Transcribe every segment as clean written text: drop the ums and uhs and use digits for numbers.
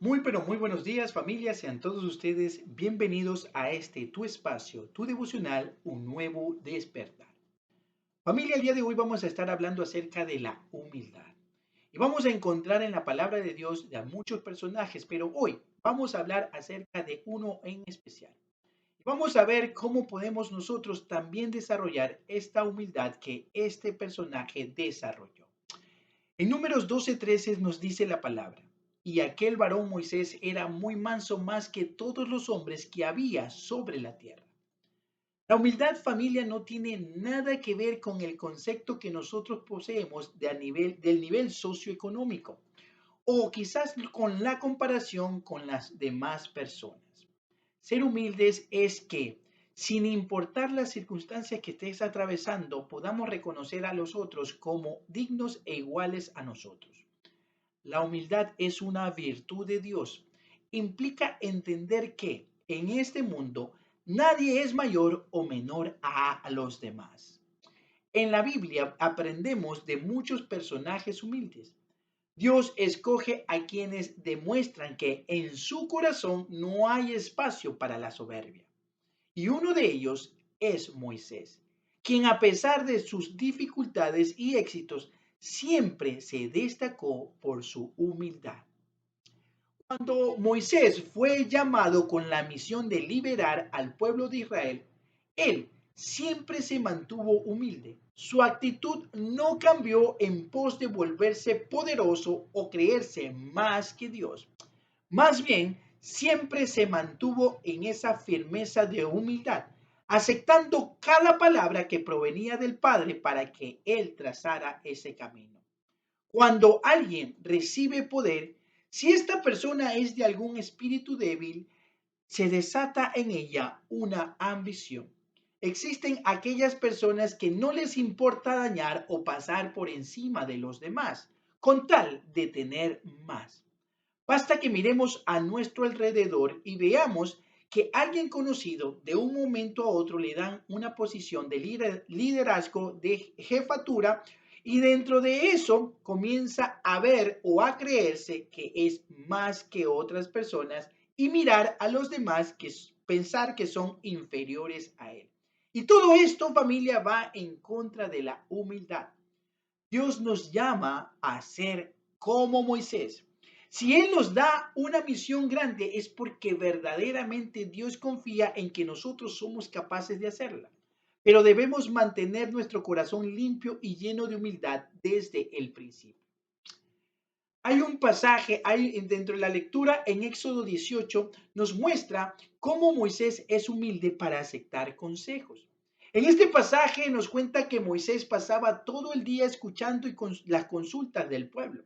Muy pero muy buenos días familia, sean todos ustedes bienvenidos a este tu espacio, tu devocional, un nuevo despertar. Familia, el día de hoy vamos a estar hablando acerca de la humildad y vamos a encontrar en la palabra de Dios de muchos personajes, pero hoy vamos a hablar acerca de uno en especial. Vamos a ver cómo podemos nosotros también desarrollar esta humildad que este personaje desarrolló. En Números 12:13 nos dice la palabra, y aquel varón Moisés era muy manso más que todos los hombres que había sobre la tierra. La humildad, familia, no tiene nada que ver con el concepto que nosotros poseemos del nivel socioeconómico o quizás con la comparación con las demás personas. Ser humildes es que, sin importar las circunstancias que estés atravesando, podamos reconocer a los otros como dignos e iguales a nosotros. La humildad es una virtud de Dios. Implica entender que en este mundo nadie es mayor o menor a los demás. En la Biblia aprendemos de muchos personajes humildes. Dios escoge a quienes demuestran que en su corazón no hay espacio para la soberbia. Y uno de ellos es Moisés, quien a pesar de sus dificultades y éxitos, siempre se destacó por su humildad. Cuando Moisés fue llamado con la misión de liberar al pueblo de Israel, él siempre se mantuvo humilde. Su actitud no cambió en pos de volverse poderoso o creerse más que Dios. Más bien, siempre se mantuvo en esa firmeza de humildad, aceptando cada palabra que provenía del Padre para que Él trazara ese camino. Cuando alguien recibe poder, si esta persona es de algún espíritu débil, se desata en ella una ambición. Existen aquellas personas que no les importa dañar o pasar por encima de los demás, con tal de tener más. Basta que miremos a nuestro alrededor y veamos que alguien conocido de un momento a otro le dan una posición de liderazgo, de jefatura, y dentro de eso comienza a ver o a creerse que es más que otras personas y mirar a los demás que pensar que son inferiores a él. Y todo esto, familia, va en contra de la humildad. Dios nos llama a ser como Moisés. Si Él nos da una misión grande es porque verdaderamente Dios confía en que nosotros somos capaces de hacerla. Pero debemos mantener nuestro corazón limpio y lleno de humildad desde el principio. Hay un pasaje dentro de la lectura en Éxodo 18, nos muestra cómo Moisés es humilde para aceptar consejos. En este pasaje nos cuenta que Moisés pasaba todo el día escuchando las consultas del pueblo.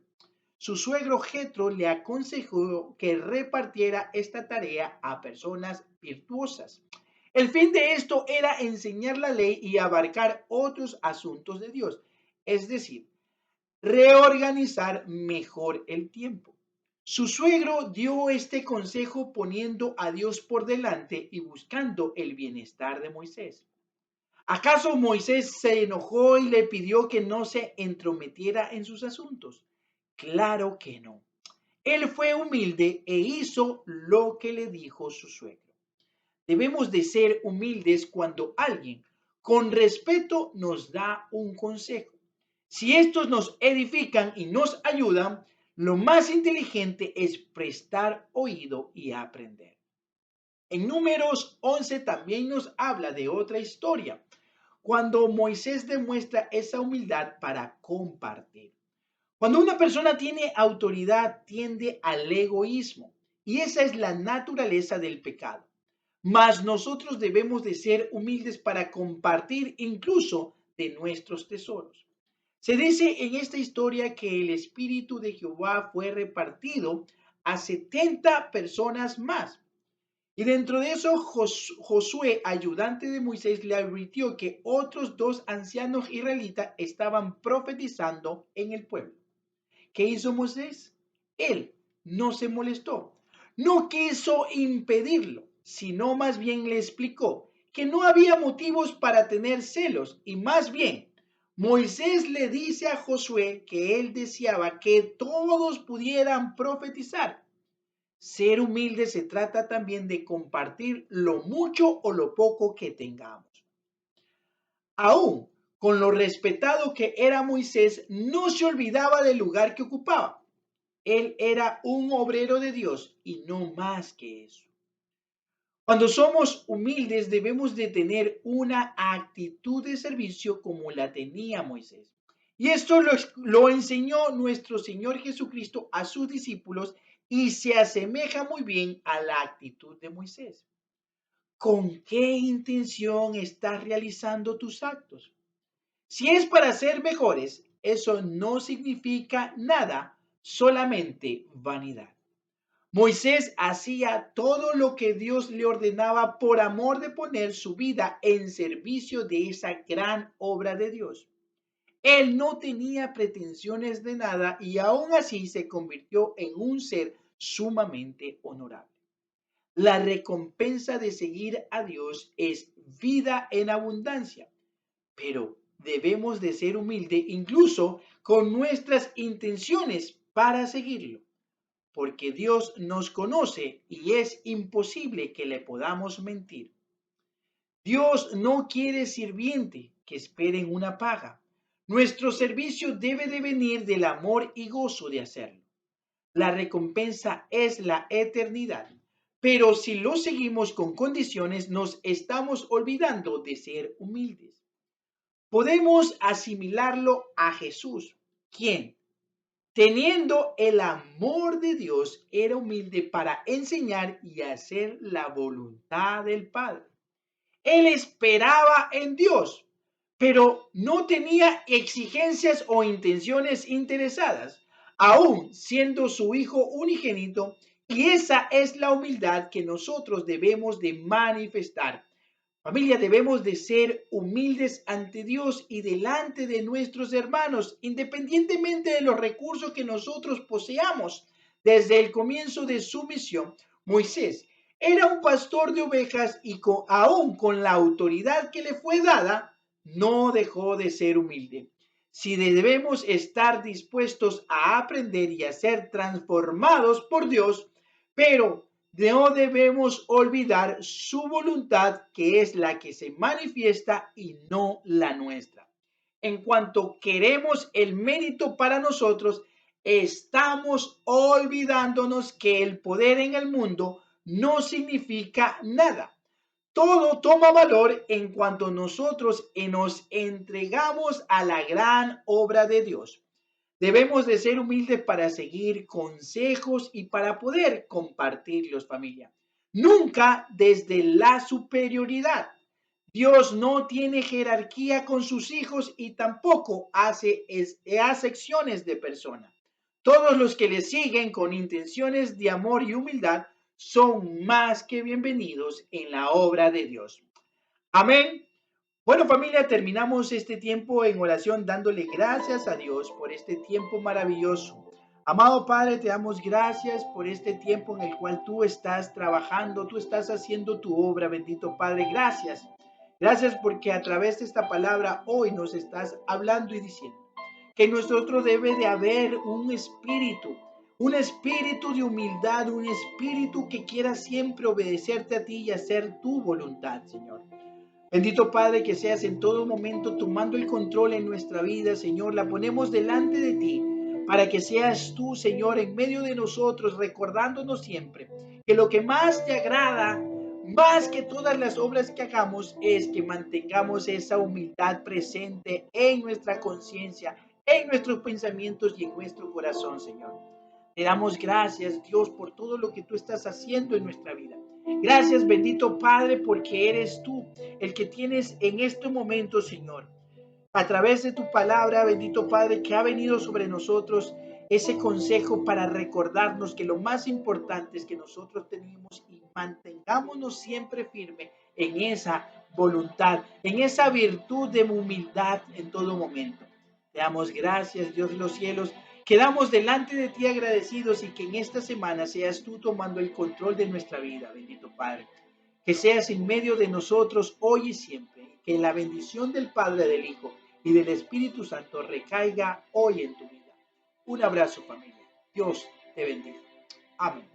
Su suegro Jetro le aconsejó que repartiera esta tarea a personas virtuosas. El fin de esto era enseñar la ley y abarcar otros asuntos de Dios, es decir, reorganizar mejor el tiempo. Su suegro dio este consejo poniendo a Dios por delante y buscando el bienestar de Moisés. ¿Acaso Moisés se enojó y le pidió que no se entrometiera en sus asuntos? Claro que no. Él fue humilde e hizo lo que le dijo su suegro. Debemos de ser humildes cuando alguien con respeto nos da un consejo. Si estos nos edifican y nos ayudan, lo más inteligente es prestar oído y aprender. En Números 11 también nos habla de otra historia, cuando Moisés demuestra esa humildad para compartir. Cuando una persona tiene autoridad, tiende al egoísmo, y esa es la naturaleza del pecado. Mas nosotros debemos de ser humildes para compartir incluso de nuestros tesoros. Se dice en esta historia que el Espíritu de Jehová fue repartido a 70 personas más. Y dentro de eso, Josué, ayudante de Moisés, le advirtió que otros dos ancianos israelitas estaban profetizando en el pueblo. ¿Qué hizo Moisés? Él no se molestó, no quiso impedirlo, sino más bien le explicó que no había motivos para tener celos y más bien Moisés le dice a Josué que él deseaba que todos pudieran profetizar. Ser humilde se trata también de compartir lo mucho o lo poco que tengamos. Aún con lo respetado que era Moisés, no se olvidaba del lugar que ocupaba. Él era un obrero de Dios y no más que eso. Cuando somos humildes debemos de tener una actitud de servicio como la tenía Moisés. Y esto lo enseñó nuestro Señor Jesucristo a sus discípulos y se asemeja muy bien a la actitud de Moisés. ¿Con qué intención estás realizando tus actos? Si es para ser mejores, eso no significa nada, solamente vanidad. Moisés hacía todo lo que Dios le ordenaba por amor de poner su vida en servicio de esa gran obra de Dios. Él no tenía pretensiones de nada y aún así se convirtió en un ser sumamente honorable. La recompensa de seguir a Dios es vida en abundancia, pero debemos de ser humildes incluso con nuestras intenciones para seguirlo, porque Dios nos conoce y es imposible que le podamos mentir. Dios no quiere sirviente que esperen una paga. Nuestro servicio debe de venir del amor y gozo de hacerlo. La recompensa es la eternidad. Pero si lo seguimos con condiciones, nos estamos olvidando de ser humildes. Podemos asimilarlo a Jesús, quien, teniendo el amor de Dios, era humilde para enseñar y hacer la voluntad del Padre. Él esperaba en Dios, pero no tenía exigencias o intenciones interesadas, aún siendo su Hijo unigénito, y esa es la humildad que nosotros debemos de manifestar. Familia, debemos de ser humildes ante Dios y delante de nuestros hermanos, independientemente de los recursos que nosotros poseamos. Desde el comienzo de su misión, Moisés era un pastor de ovejas y aún con la autoridad que le fue dada, no dejó de ser humilde. Si debemos estar dispuestos a aprender y a ser transformados por Dios, pero no debemos olvidar su voluntad, que es la que se manifiesta y no la nuestra. En cuanto queremos el mérito para nosotros, estamos olvidándonos que el poder en el mundo no significa nada. Todo toma valor en cuanto nosotros nos entregamos a la gran obra de Dios. Debemos de ser humildes para seguir consejos y para poder compartirlos, familia. Nunca desde la superioridad. Dios no tiene jerarquía con sus hijos y tampoco hace acepciones de persona. Todos los que le siguen con intenciones de amor y humildad son más que bienvenidos en la obra de Dios. Amén. Bueno, familia, terminamos este tiempo en oración dándole gracias a Dios por este tiempo maravilloso. Amado Padre, te damos gracias por este tiempo en el cual tú estás trabajando, tú estás haciendo tu obra, bendito Padre. Gracias. Gracias porque a través de esta palabra hoy nos estás hablando y diciendo que en nosotros debe de haber un espíritu de humildad, un espíritu que quiera siempre obedecerte a ti y hacer tu voluntad, Señor. Bendito Padre, que seas en todo momento tomando el control en nuestra vida, Señor. La ponemos delante de ti para que seas tú, Señor, en medio de nosotros, recordándonos siempre que lo que más te agrada, más que todas las obras que hagamos, es que mantengamos esa humildad presente en nuestra conciencia, en nuestros pensamientos y en nuestro corazón, Señor. Te damos gracias, Dios, por todo lo que tú estás haciendo en nuestra vida. Gracias, bendito Padre, porque eres tú el que tienes en este momento, Señor, a través de tu palabra, bendito Padre, que ha venido sobre nosotros ese consejo para recordarnos que lo más importante es que nosotros tenemos y mantengámonos siempre firme en esa voluntad, en esa virtud de humildad en todo momento. Te damos gracias, Dios de los cielos. Quedamos delante de ti agradecidos y que en esta semana seas tú tomando el control de nuestra vida, bendito Padre. Que seas en medio de nosotros hoy y siempre. Que la bendición del Padre, del Hijo y del Espíritu Santo recaiga hoy en tu vida. Un abrazo, familia. Dios te bendiga. Amén.